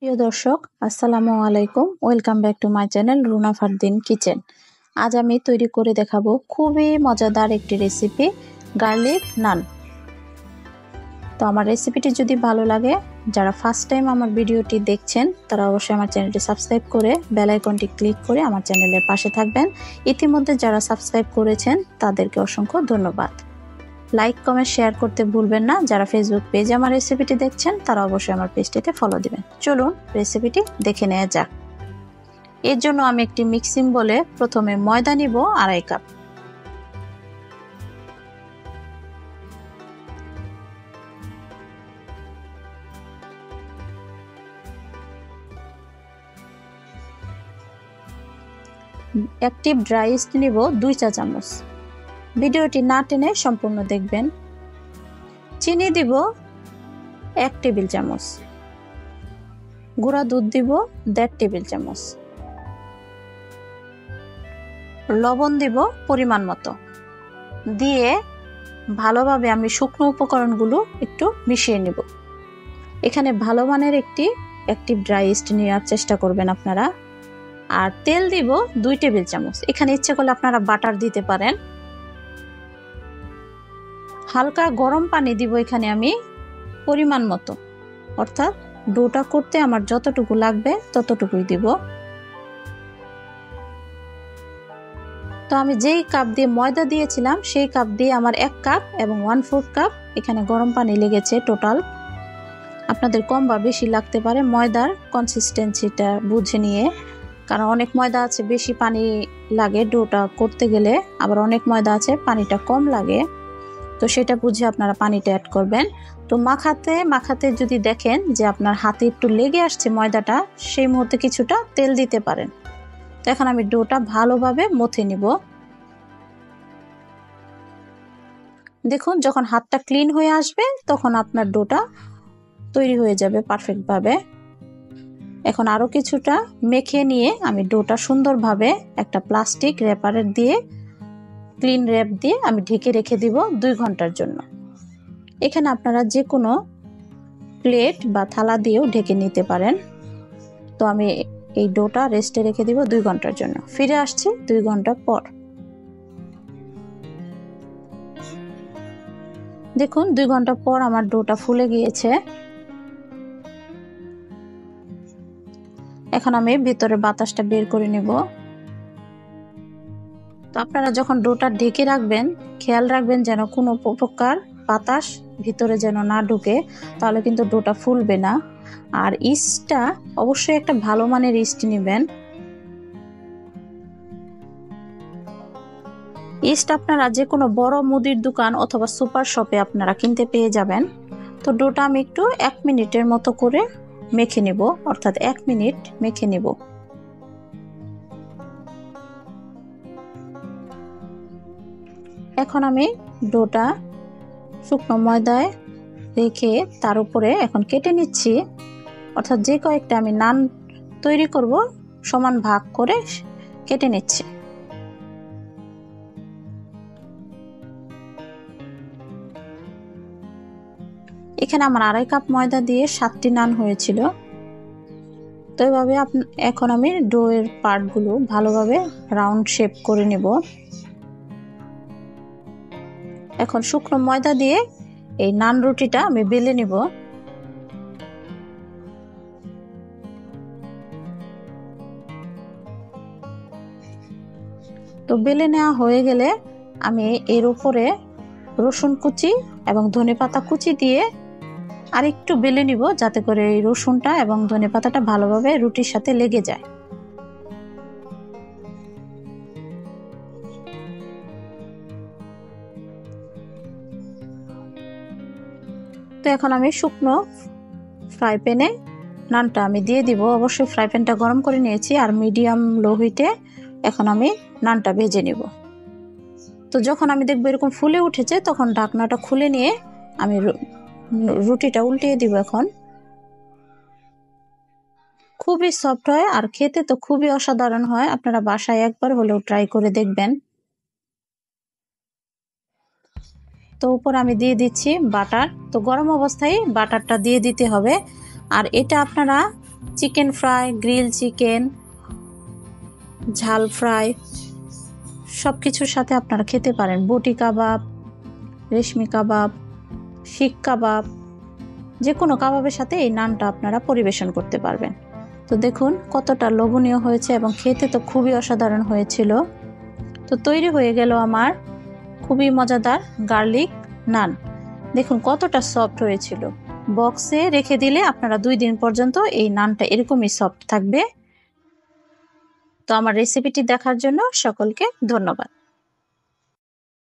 প্রিয় দর্শক, আসসালামু আলাইকুম। Welcome back to my channel Runa Fardin kitchen. আজ আমি তৈরি করে দেখাবো খুবই মজাদার একটি রেসিপি, গার্লিক নান। তো আমার রেসিপিটি যদি ভালো লাগে, যারা ফার্স্ট টাইম আমার ভিডিওটি দেখছেন তারা অবশ্যই আমার চ্যানেলটি সাবস্ক্রাইব করে বেল আইকনটি ক্লিক করে আমার চ্যানেলের পাশে থাকবেন। ইতিমধ্যে যারা সাবস্ক্রাইব করেছেন তাদেরকে অসংখ্য ধন্যবাদ। লাইক কমেন্ট শেয়ার করতে ভুলবেন না। যারা ফেসবুক পেজে আমার রেসিপিটি দেখছেন তারা অবশ্যই আমার পেজটিতে ফলো দিবেন। চলুন রেসিপিটি দেখে নেওয়া যাক। এর জন্য আমি একটি মিক্সিং বলে প্রথমে ময়দা নিব 2.5 কাপ। অ্যাক্টিভ ড্রাই ইস্ট নিব 2 চা চামচ। ভিডিওটি না টেনে সম্পূর্ণ দেখবেন। চিনি দিব 1 টেবিল চামচ। গুঁড়া দুধ দিব 1.5 টেবিল চামচ। লবণ দিব পরিমাণ মতো। দিয়ে ভালোভাবে আমি শুকনো উপকরণগুলো একটু মিশিয়ে নিব। এখানে ভালো মানের একটি অ্যাক্টিভ ড্রাই ইস্ট নেওয়ার চেষ্টা করবেন আপনারা। আর তেল দিব 2 টেবিল চামচ। এখানে ইচ্ছে করলে আপনারা বাটার দিতে পারেন। হালকা গরম পানি দিব এখানে আমি পরিমাণ মতো, অর্থাৎ ডোটা করতে আমার যতটুকু লাগবে ততটুকুই দিব। তো আমি যেই কাপ দিয়ে ময়দা দিয়েছিলাম সেই কাপ দিয়ে আমার 1 কাপ এবং 1/4 কাপ এখানে গরম পানি লেগেছে টোটাল। আপনাদের কম বা বেশি লাগতে পারে, ময়দার কনসিস্টেন্সিটা বুঝে নিয়ে। কারণ অনেক ময়দা আছে বেশি পানি লাগে ডোটা করতে গেলে, আবার অনেক ময়দা আছে পানিটা কম লাগে। তো সেটা বুঝে আপনারা পানিটা অ্যাড করবেন। তো মাখাতে যদি দেখেন যে আপনার হাতে একটু লেগে আসছে ময়দাটা, সেই মুহূর্তে কিছুটা তেল দিতে পারেন। তো এখন আমি ডোটা ভালোভাবে মথে নিব। দেখুন যখন হাতটা ক্লিন হয়ে আসবে তখন আপনার ডোটা তৈরি হয়ে যাবে পারফেক্টভাবে। এখন আরো কিছুটা মেখে নিয়ে আমি ডোটা সুন্দরভাবে একটা প্লাস্টিক র্যাপারের দিয়ে, ক্লিন র্যাপ দিয়ে আমি ঢেকে রেখে দিব 2 ঘন্টার জন্য। এখানে আপনারা যে কোনো প্লেট বা থালা দিয়েও ঢেকে নিতে পারেন। তো আমি এই ডোটা রেস্টে রেখে দিব 2 ঘন্টার জন্য। ফিরে আসছি 2 ঘন্টা পর। দেখুন 2 ঘন্টা পর আমার ডোটা ফুলে গিয়েছে। এখন আমি ভিতরে বাতাসটা বের করে নিব। তো আপনারা যখন ডোটা ঢেকে রাখবেন খেয়াল রাখবেন যেন কোনো প্রকার বাতাস ভিতরে যেন না ঢুকে, তাহলে কিন্তু ডোটা ফুলবে না। আর ইস্টটা অবশ্যই একটা ভালো মানের ইস্ট নেবেন। ইস্ট আপনারা যে কোনো বড় মুদির দোকান অথবা সুপার শপে আপনারা কিনতে পেয়ে যাবেন। তো ডোটা আমি একটু 1 মিনিটের মতো করে মেখে নিব, অর্থাৎ 1 মিনিট মেখে নিব। এখন আমি ডোটা শুকনো ময়দায় রেখে তার উপরে এখন কেটে নিচ্ছি, অর্থাৎ যে কয়েকটা আমি নান তৈরি করব সমান ভাগ করে কেটে নিচ্ছি। এখানে আমার 2.5 কাপ ময়দা দিয়ে 7টি নান হয়েছিল। তো এইভাবে এখন আমি ডোয়ের পার্টগুলো ভালোভাবে রাউন্ড শেপ করে নেব। এখন শুকনো ময়দা দিয়ে এই নান রুটিটা আমি বেলে নিব। তো বেলে নেওয়া হয়ে গেলে আমি এর উপরে রসুন কুচি এবং ধনেপাতা কুচি দিয়ে আরেকটু বেলে নিব, যাতে করে এই রসুনটা এবং ধনেপাতাটা ভালোভাবে রুটির সাথে লেগে যায়। তো এখন আমি শুকনো ফ্রাই প্যানে নানটা আমি দিয়ে দিব। অবশ্যই ফ্রাই প্যানটা গরম করে নিয়েছি আর মিডিয়াম লো হিটে এখন আমি নানটা ভেজে নিব। তো যখন আমি দেখবো এরকম ফুলে উঠেছে তখন ঢাকনাটা খুলে নিয়ে আমি রুটিটা উল্টিয়ে দিব। এখন খুবই সফট হয় আর খেতে তো খুবই অসাধারণ হয়। আপনারা বাসায় একবার হলেও ট্রাই করে দেখবেন। তো উপর আমি দিয়ে দিচ্ছি বাটার। তো গরম অবস্থায় বাটারটা দিয়ে দিতে হবে। আর এটা আপনারা চিকেন ফ্রাই, গ্রিল চিকেন, ঝাল ফ্রাই সব কিছুর সাথে আপনারা খেতে পারেন। বটি কাবাব, রেশমি কাবাব, শিক কাবাব, যে কোনো কাবাবের সাথে এই নানটা আপনারা পরিবেশন করতে পারবেন। তো দেখুন কতটা লোভনীয় হয়েছে এবং খেতে তো খুবই অসাধারণ হয়েছিল। তো তৈরি হয়ে গেল আমার খুবই মজাদার গার্লিক নান। দেখুন কতটা সফট হয়েছিল। বক্সে রেখে দিলে আপনারা 2 দিন পর্যন্ত এই নানটা এরকমই সফট থাকবে। তো আমার রেসিপিটি দেখার জন্য সকলকে ধন্যবাদ।